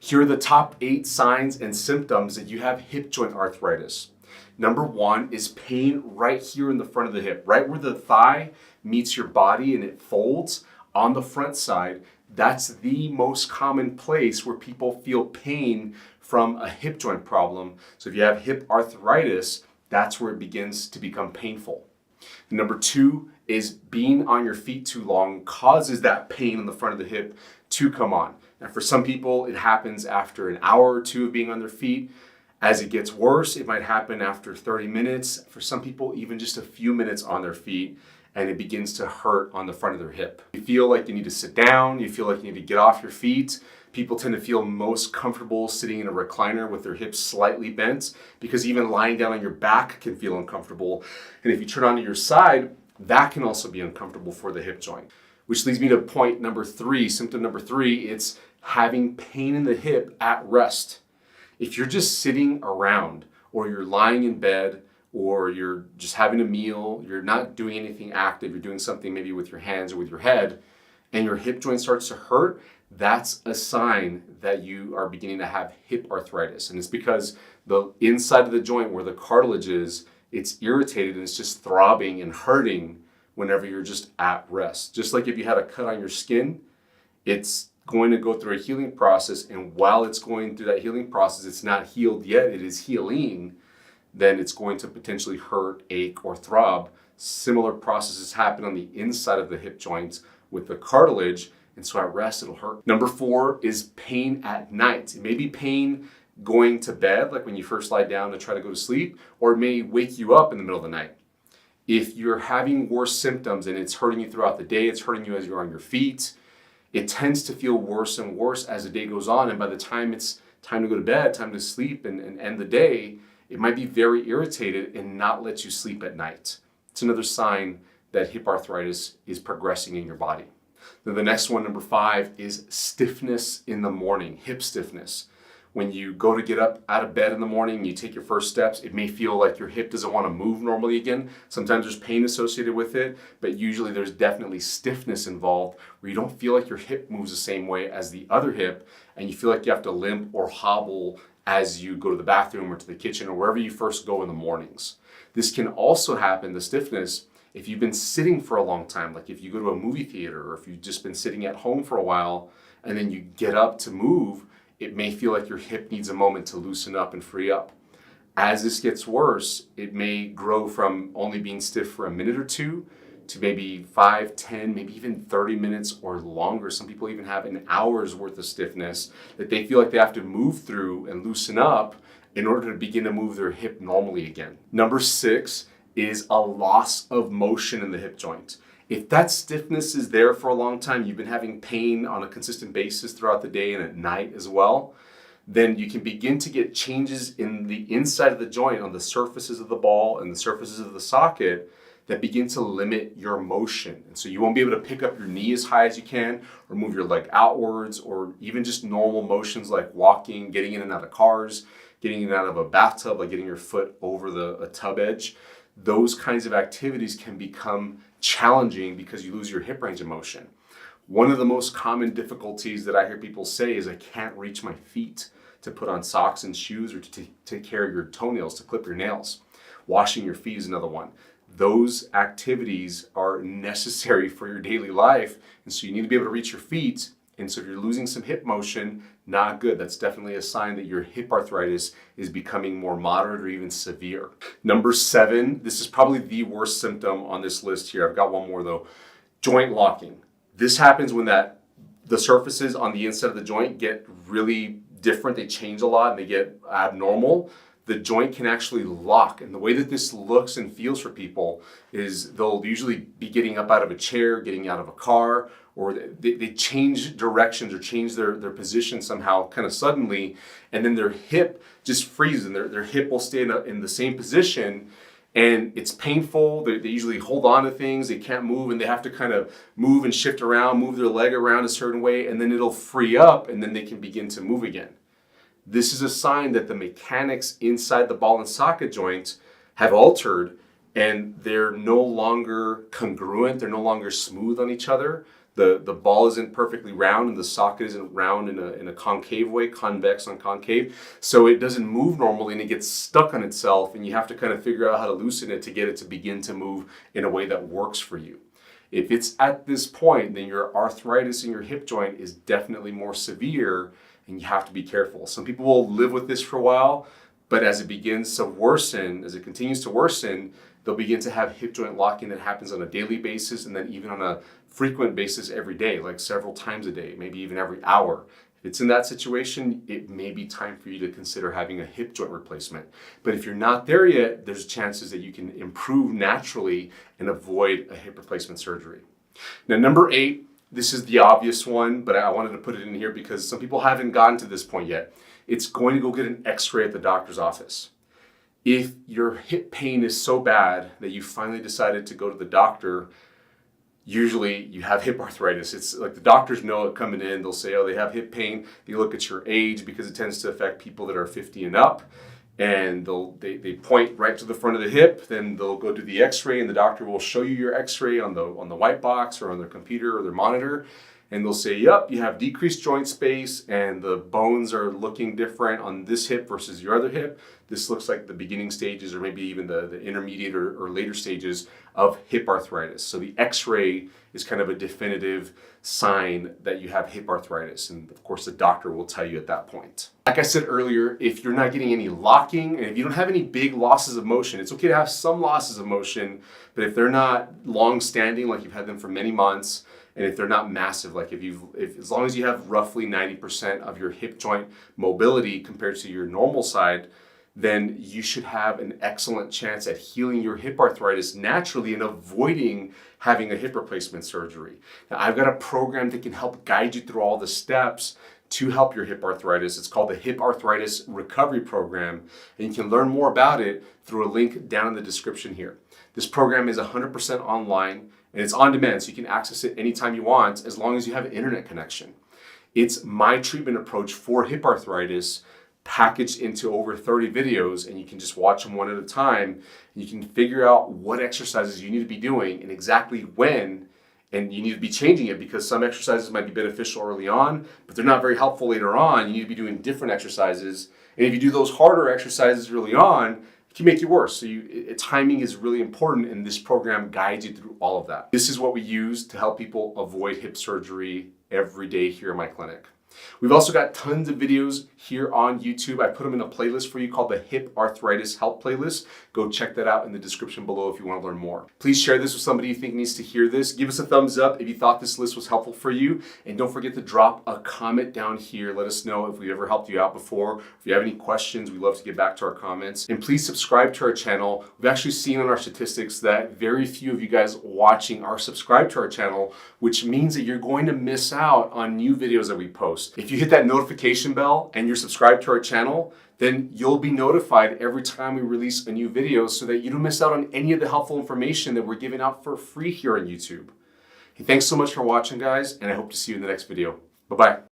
Here are the top 8 signs and symptoms that you have hip joint arthritis. Number 1 is pain right here in the front of the hip, right where the thigh meets your body and it folds on the front side. That's the most common place where people feel pain from a hip joint problem. So if you have hip arthritis, that's where it begins to become painful. Number 2 is being on your feet too long causes that pain in the front of the hip to come on. Now for some people, it happens after an hour or 2 of being on their feet. As it gets worse, it might happen after 30 minutes. For some people, even just a few minutes on their feet, and it begins to hurt on the front of their hip. You feel like you need to sit down, you feel like you need to get off your feet. People tend to feel most comfortable sitting in a recliner with their hips slightly bent because even lying down on your back can feel uncomfortable. And if you turn onto your side, that can also be uncomfortable for the hip joint. Which leads me to point number 3, symptom number 3, it's having pain in the hip at rest. If you're just sitting around or you're lying in bed or you're just having a meal, you're not doing anything active, you're doing something maybe with your hands or with your head, and your hip joint starts to hurt, that's a sign that you are beginning to have hip arthritis. And it's because the inside of the joint where the cartilage is, it's irritated and it's just throbbing and hurting whenever you're just at rest. Just like if you had a cut on your skin, it's going to go through a healing process, and while it's going through that healing process, it's not healed yet, it is healing, then it's going to potentially hurt, ache, or throb. Similar processes happen on the inside of the hip joints with the cartilage, and so at rest it'll hurt. Number 4 is pain at night. It may be pain going to bed, like when you first lie down to try to go to sleep, or it may wake you up in the middle of the night. If you're having worse symptoms and it's hurting you throughout the day, it's hurting you as you're on your feet, it tends to feel worse and worse as the day goes on, and by the time it's time to go to bed, time to sleep and end the day, it might be very irritated and not let you sleep at night. It's another sign that hip arthritis is progressing in your body. Then the next one, number 5, is stiffness in the morning, hip stiffness. When you go to get up out of bed in the morning, you take your first steps, it may feel like your hip doesn't want to move normally again. Sometimes there's pain associated with it, but usually there's definitely stiffness involved where you don't feel like your hip moves the same way as the other hip, and you feel like you have to limp or hobble as you go to the bathroom or to the kitchen or wherever you first go in the mornings. This can also happen, the stiffness, if you've been sitting for a long time, like if you go to a movie theater or if you've just been sitting at home for a while and then you get up to move, it may feel like your hip needs a moment to loosen up and free up. As this gets worse, it may grow from only being stiff for a minute or 2 to maybe 5, 10, maybe even 30 minutes or longer. Some people even have an hour's worth of stiffness that they feel like they have to move through and loosen up in order to begin to move their hip normally again. Number 6 is a loss of motion in the hip joint. If that stiffness is there for a long time, you've been having pain on a consistent basis throughout the day and at night as well, then you can begin to get changes in the inside of the joint on the surfaces of the ball and the surfaces of the socket that begin to limit your motion. And so you won't be able to pick up your knee as high as you can or move your leg outwards, or even just normal motions like walking, getting in and out of cars, getting in and out of a bathtub, like getting your foot over a tub edge. Those kinds of activities can become challenging because you lose your hip range of motion. One of the most common difficulties that I hear people say is I can't reach my feet to put on socks and shoes or to take care of your toenails, to clip your nails. Washing your feet is another one. Those activities are necessary for your daily life, and so you need to be able to reach your feet. And so if you're losing some hip motion, not good. That's definitely a sign that your hip arthritis is becoming more moderate or even severe. Number 7, this is probably the worst symptom on this list here. I've got one more though. Joint locking. This happens when the surfaces on the inside of the joint get really different. They change a lot and they get abnormal. The joint can actually lock. And the way that this looks and feels for people is they'll usually be getting up out of a chair, getting out of a car, or they change directions or change their position somehow kind of suddenly, and then their hip just freezes and their hip will stay in the same position, and it's painful. They usually hold on to things, they can't move, and they have to kind of move and shift around, move their leg around a certain way, and then it'll free up and then they can begin to move again. This is a sign that the mechanics inside the ball and socket joint have altered and they're no longer congruent, they're no longer smooth on each other. The ball isn't perfectly round and the socket isn't round in a concave way, convex on concave. So it doesn't move normally and it gets stuck on itself, and you have to kind of figure out how to loosen it to get it to begin to move in a way that works for you. If it's at this point, then your arthritis in your hip joint is definitely more severe and you have to be careful. Some people will live with this for a while, but as it begins to worsen, as it continues to worsen, they'll begin to have hip joint locking that happens on a daily basis and then even on a frequent basis every day, like several times a day, maybe even every hour. If it's in that situation, it may be time for you to consider having a hip joint replacement. But if you're not there yet, there's chances that you can improve naturally and avoid a hip replacement surgery. Now, number 8, this is the obvious one, but I wanted to put it in here because some people haven't gotten to this point yet. It's going to go get an x-ray at the doctor's office. If your hip pain is so bad that you finally decided to go to the doctor, usually you have hip arthritis. It's like the doctors know it coming in. They'll say, oh, they have hip pain. They look at your age because it tends to affect people that are 50 and up. And they point right to the front of the hip. Then they'll go do the x-ray and the doctor will show you your x-ray on the white box or on their computer or their monitor. And they'll say, yep, you have decreased joint space and the bones are looking different on this hip versus your other hip. This looks like the beginning stages or maybe even the intermediate or later stages of hip arthritis. So the x-ray is kind of a definitive sign that you have hip arthritis. And of course, the doctor will tell you at that point. Like I said earlier, if you're not getting any locking and if you don't have any big losses of motion, it's okay to have some losses of motion, but if they're not long-standing, like you've had them for many months, and if they're not massive, like if as long as you have roughly 90% of your hip joint mobility compared to your normal side, then you should have an excellent chance at healing your hip arthritis naturally and avoiding having a hip replacement surgery. Now, I've got a program that can help guide you through all the steps to help your hip arthritis. It's called the Hip Arthritis Recovery Program, and you can learn more about it through a link down in the description here. This program is 100% online, and it's on demand, so you can access it anytime you want as long as you have an internet connection. It's my treatment approach for hip arthritis packaged into over 30 videos, and you can just watch them one at a time. And you can figure out what exercises you need to be doing and exactly when, and you need to be changing it because some exercises might be beneficial early on, but they're not very helpful later on. You need to be doing different exercises. And if you do those harder exercises early on, it can make you worse. So timing is really important, and this program guides you through all of that. This is what we use to help people avoid hip surgery every day here in my clinic. We've also got tons of videos here on YouTube. I put them in a playlist for you called the Hip Arthritis Help Playlist. Go check that out in the description below if you want to learn more. Please share this with somebody you think needs to hear this. Give us a thumbs up if you thought this list was helpful for you. And don't forget to drop a comment down here. Let us know if we ever helped you out before. If you have any questions, we'd love to get back to our comments. And please subscribe to our channel. We've actually seen on our statistics that very few of you guys watching are subscribed to our channel, which means that you're going to miss out on new videos that we post. If you hit that notification bell and you're subscribed to our channel, then you'll be notified every time we release a new video so that you don't miss out on any of the helpful information that we're giving out for free here on YouTube. Hey, thanks so much for watching, guys, and I hope to see you in the next video. Bye-bye.